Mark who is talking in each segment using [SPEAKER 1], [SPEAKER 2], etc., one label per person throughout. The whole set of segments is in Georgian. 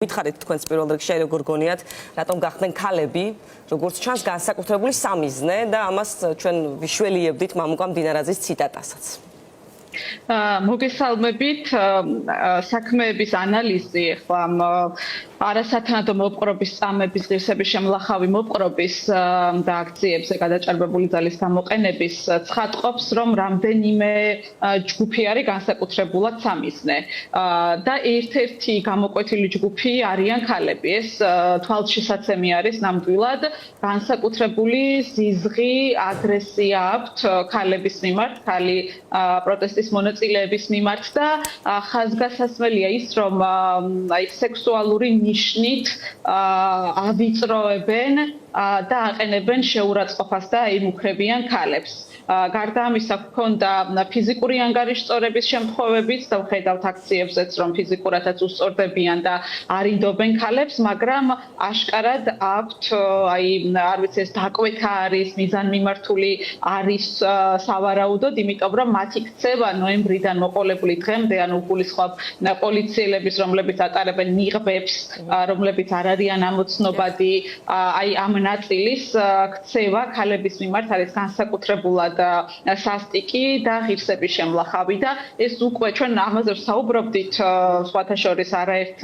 [SPEAKER 1] მითხარით თქვენს პირველ რიგში როგორ გონიათ რატომ გახდნენ ქალები როგორც ჩანს განსაკუთრებული სამიზნე და ამას ჩვენ ვიშველიებდით მამუკა მდინარაძის ციტატასაც
[SPEAKER 2] მოგესალმებით საქმეების ანალიზი ახლა არასათანადო მოპყრობის წამების ღირსების შემლახავი მოპყრობის და აქციებზე გადაჭარბებული ძალის გამოყენების ცხადყოფს რომ რამდენიმე ჯგუფი არის განსაკუთრებულად სამიზნე და ერთ-ერთი გამოკვეთილი ჯგუფი არიან ქალები ეს თვალშისაცემი არის ნამდვილად განსაკუთრებული ზიზღი აგრესია აქვთ ქალების მიმართ ქალი პროტესტის მონაწილეების მიმართ და ხაზგასასმელია ის რომ აი სექსუალური ნიშნით ავიწროებენ და აყენებენ შეურაცხყოფას და იმუქრებიან ქალებს. გარდა ამისა გქონდა ფიზიკური ანგარიშწორების შემთხვევებიც და ვხედავთ აქციებზეც რომ ფიზიკურადაც უსწორდებიან და არინდობენ ქალებს, მაგრამ აშკარად აქვთ აი არ ვიცი ეს დაკვეთა არის, მიზანმიმართული არის სავარაუდოდ, იმიტომ რომ მათი ქცევა ნოემბრიდან მოყოლებული დღემდე ანუ გულისხმობ პოლიციელების რომლებიც ატარებენ მიღბებს, რომლებიც არ არიან ამოცნობადი, აი ამ ნაწილის ქცევა ქალების მიმართ არის განსაკუთრებულად სასტიკი და ღირსების შემლახავი და ეს უკვე ჩვენ ამაზე ვსაუბრობდით სხვათა შორის არაერთ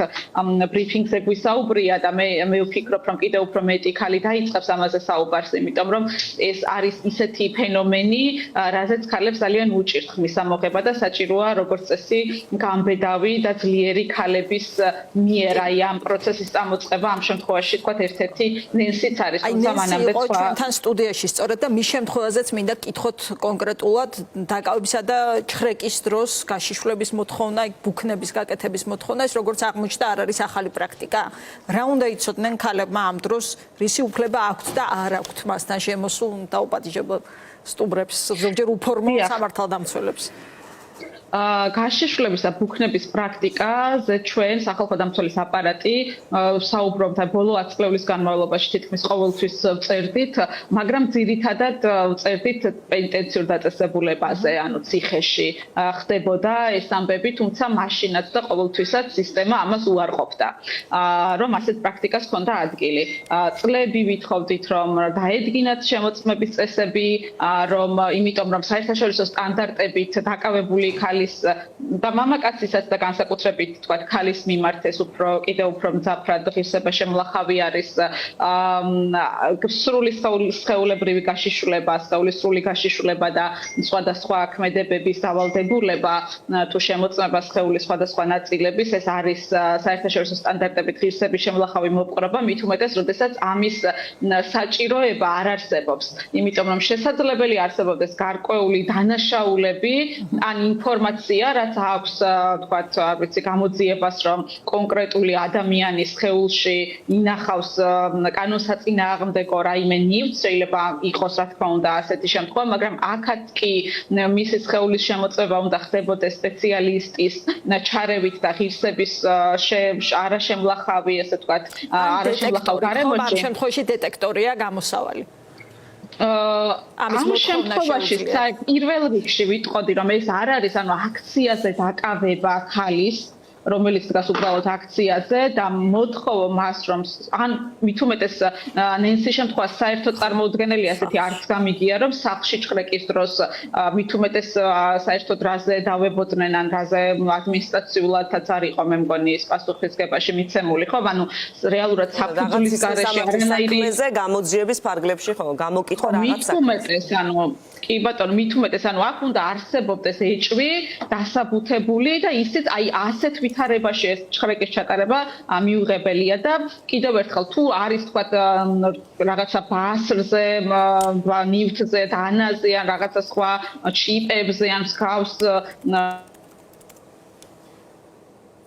[SPEAKER 2] ბრიფინგზე გვისაუბრია და მე ვფიქრობ რომ კიდევ უფრო მეტი ქალი დაიწყებს ამაზე საუბარს იმიტომ რომ ეს არის ისეთი ფენომენი რაზეც ქალებს ძალიან უჭირთ ხმის ამოღება და საჭიროა როგორც წესი გამბედავი და ძლიერი ქალების მიერ აი ამ პროცესის წამოწყება ამ შემთხვევაში თქვა ერთ-ერთი ნენსიც არის თუმცა მანამდე სხვა
[SPEAKER 3] ჩვენთან სტუდიაში სწორედ და მის შემთხვევაზეც მინდა კითხოთ კონკრეტულად დაკავებისა და ჩხრეკის დროს გაშიშვლების მოთხოვნა, ბუქნების გაკეთების მოთხოვნა, ეს როგორც აღმოჩნდა არ არის ახალი პრაქტიკა. რა უნდა იცოდნენ ქალებმა ამ დროს, რისი უფლება აქვთ და არ აქვთ მასთან შემოსულ დაუპატიჟებელ სტუბრებს, ზოგჯერ უფორმო სამართალდამცველებს.
[SPEAKER 2] გაშიშვლების და ბუქნების პრაქტიკაზე ჩვენ სახალხო დამცველის აპარატი საუბრობთ ბოლო 10 წლების განმავლობაში თითქმის ყოველთვის წერდით, მაგრამ ძირითადად წერდით პენტენციურ დაწესებულებაზე, ანუ ციხეში ხდებოდა ეს ამბები, თუმცა მაშინაც და ყოველთვისაც სისტემა ამას უარყოფდა. რომ ასეთ პრაქტიკას ჰქონდა ადგილი. წლები ვითხოვდით, რომ დაედგინათ შემოწმების წესები, რომ იმიტომ რომ საერთაშორისო სტანდარტებით დაკავებული და მამაკაცისაც და განსაკუთრებით თქვათ ქალის მიმართ ეს უფრო კიდევ უფრო მძაფრად ღირსება შემლახავი არის სრული სხეულებრივი გაშიშვლება, სრული გაშიშვლება და სხვადასხვა ქმედებების დავალდებულება თუ შემოწმება სხეულის სხვადასხვა ნაწილების ეს არის საერთაშორისო სტანდარტებით ღირსების შემლახავი მოპყრობა მით უმეტეს როდესაც ამის საჭიროება არ არსებობს იმიტომ რომ შესაძლებელი არსებობდეს გარკვეული დანაშაულები ან ინფორმაცია რაც აქვს თქვათ არ ვიცი გამოძიებას რომ კონკრეტული ადამიანის სხეულში ინახავს კანონსაწინააღმდეგო რაიმე ნივთს შეიძლება იყოს რა თქმა უნდა ასეთი შემთხვევა მაგრამ აქაც კი მისი სხეულის შემოწმება უნდა ხდებოდეს სპეციალისტის ჩარევით და ღირსების არაშემლახავი ესე თქვათ არაშემლახავ გარემოში
[SPEAKER 3] ამ შემთხვევაში დეტექტორია გამოსავალი
[SPEAKER 2] ამ შემთხვევაში პირველ რიგში ვიტყოდი რომ ეს არ არის ანუ აქციაზე დაკავება ქალის რომელიც დგას უბრალოდ აქციაზე და მოთხოვო მას რომ ან მით უმეტეს ნენსის შემთხვევაში საერთოდ წარმოუდგენელია ასეთი არც გამიგია რომ სახლში ჩხრეკის დროს მით უმეტეს საერთოდ რაზე დავებოდნენ ან რაზე ადმინისტრაციულადაც არ იყო მე მგონი ეს პასუხისგებაში მიცემული ხო ანუ რეალურად საფუძვლის გარეშე არანაირი
[SPEAKER 1] გამოძიების ფარგლებში ხო გამოკითხვა რაღაც
[SPEAKER 2] მით უმეტეს ანუ კი ბატონო მით უმეტეს ანუ აქ უნდა არსებობდეს ეჭვი დასაბუთებული და ისიც აი ასეთ ვითარებაში ეს ჩხრეკის ჩატარება მიუღებელია და კიდევ ერთხელ თუ არის თქვათ რაღაცა ბასრზე ნივთზე დანაზე ან რაღაცა სხვა ჩიპებზე ან მსგავს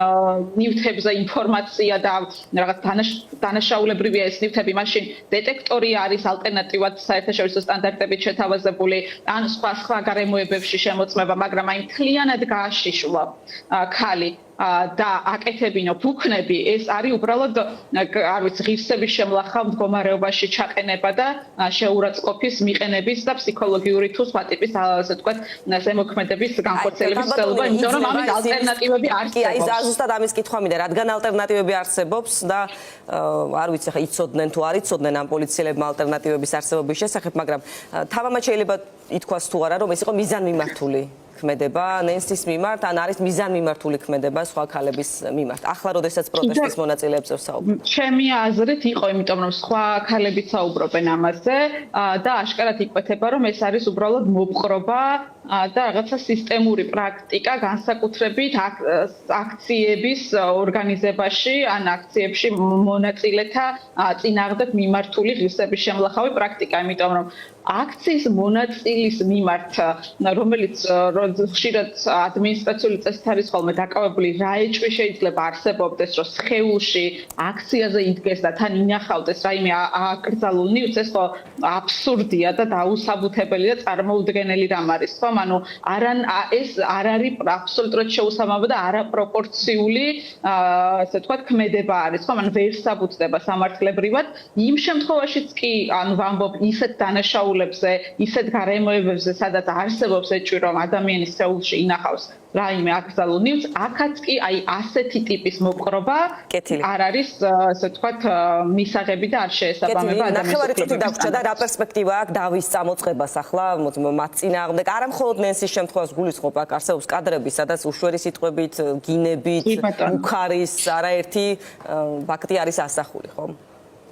[SPEAKER 2] ნივთებზე ინფორმაცია და რაღაც დანაშაულებრივია ეს ნივთები, მაშინ დეტექტორი არის ალტერნატივად საერთაშორისო სტანდარტებით შეთავაზებული ან სხვა გარემოებებში შემოწმება, მაგრამ აი მთლიანად გააშიშვა ქალი და აკეთებინო ბუქნები, ეს არის უბრალოდ არ ვიცი, ღირსების შემლახავ მდგომარეობაში ჩაყენება და შეურაცხყოფის მიყენების და ფსიქოლოგიური თუ სხვა ტიპის ასე ვთქვათ, ზემოქმედების განხორციელების ცდელობა, იმიტომ რომ ამის ალტერნატივები არსებობს.
[SPEAKER 1] აი, ზუსტად ამის კითხვა მინდა, რადგან ალტერნატივები არსებობს და არ ვიცი, ხა იცოდნენ თუ არ იცოდნენ ამ პოლიციელებმა ალტერნატივების არსებობის შესახებ, მაგრამ თამამად შეიძლება ითქვას თუ არა, რომ ეს იყო მიზანმიმართული ქმედება ნენსის მიმართ, ან არის მიზანმიმართული ქმედება სხვა ქალების მიმართ. ახლა როდესაც პროტესტის მონაწილეებზე ვსაუბრობ.
[SPEAKER 2] ჩემი აზრით იყო, იმიტომ რომ სხვა ქალებიც საუბრობენ ამაზე და აშკარად იკვეთება, რომ ეს არის უბრალოდ მოპყრობა და რაღაცა სისტემური პრაქტიკა, განსაკუთრებით აქციების ორგანიზებაში, ან აქციებში მონაწილეთა წინააღმდეგ მიმართული ღირსების შემლახავი პრაქტიკა, იმიტომ რომ აქციის მონაწილის მიმართ, რომელიც ხშირად ადმინისტრაციული წესით არის ხოლმე დაკავებული, რა ეჭვი შეიძლება არსებობდეს, რომ სხეულში აქციაზე იდგეს და თან ინახავდეს რაიმე აკრძალულ ნივთს, ეს ხო აბსურდია და დაუსაბუთებელი და წარმოუდგენელი რამ არის, ხო? ანუ ეს არ არის აბსოლუტურად შეუსამართლო და არაპროპორციული, ასე ვთქვათ, ქმედება არის, ხო? ანუ ვერ საბუთდება სამართლებრივად. იმ შემთხვევაშიც კი, ანუ ვამბობ ისეთ დანაშაულებებზე, ისეთ გარემოებებზე, სადაც არსებობს ეჭვი, რომ ადამიანის სხეულში ინახავს რაიმე აკრძალულ ნივთს, აქაც კი აი ასეთი ტიპის მოპყრობა არ არის, ასე ვთქვათ, მისაღები და არ შეესაბამება ადამიანის
[SPEAKER 1] ნახევარი წუთი დაგვრჩა და რა პერსპექტივა აქვს დავის წამოწყებას ახლა მათ წინააღმდეგ? არა მხოლოდ ნენსის შემთხვევას გულისხმობ, აქ არსებობს კადრები, სადაც უშვერი სიტყვებით, გინებით, უხარის არაერთი ფაქტი არის ასახული, ხო?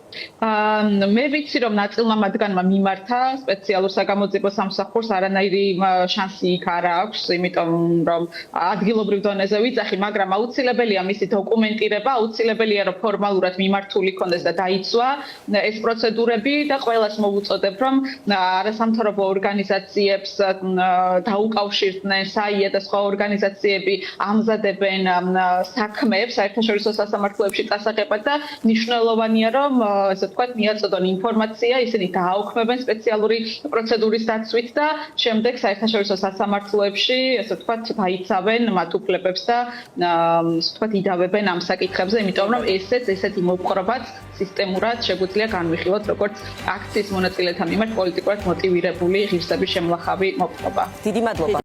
[SPEAKER 2] მე ვიცი, რომ ნაწილმა მათგანმა მიმართა სპეციალურ საგამოძიებო სამსახურს, არანაირი შანსი იქ არ აქვს, იმიტომ რომ ადგილობრივ დონეზე ვიძახი, მაგრამ აუცილებელია მისი დოკუმენტირება, აუცილებელია რომ ფორმალურად მიმართული იქონდეს და დაიცვა ეს პროცედურები და ყველას მოვუწოდებ, რომ არასამთავრობო ორგანიზაციებს დაუკავშირდნენ, საია და სხვა ორგანიზაციები ამზადებენ საქმეებს საერთაშორისო სასამართლოებში წასაღებად და მნიშვნელოვანია, რომ ასე ვთქვათ, მიაწოდონ ინფორმაცია, ისინი დააუქმებენ სპეციალური პროცედურის დაცვით და შემდეგ საერთაშორისო სასამართლოებში, ასე ვთქვათ, დაიცავენ მათ უფლებებს და ასე ვთქვათ, იდავებენ ამ საკითხებზე, იმიტომ რომ ესეთი მოპყრობაც სისტემურად შეგვიძლია განვიხილოთ, როგორც აქციის მონაწილეთა მიმართ პოლიტიკურად მოტივირებული ღირსების შემლახავი მოპყრობა.
[SPEAKER 1] დიდი მადლობა.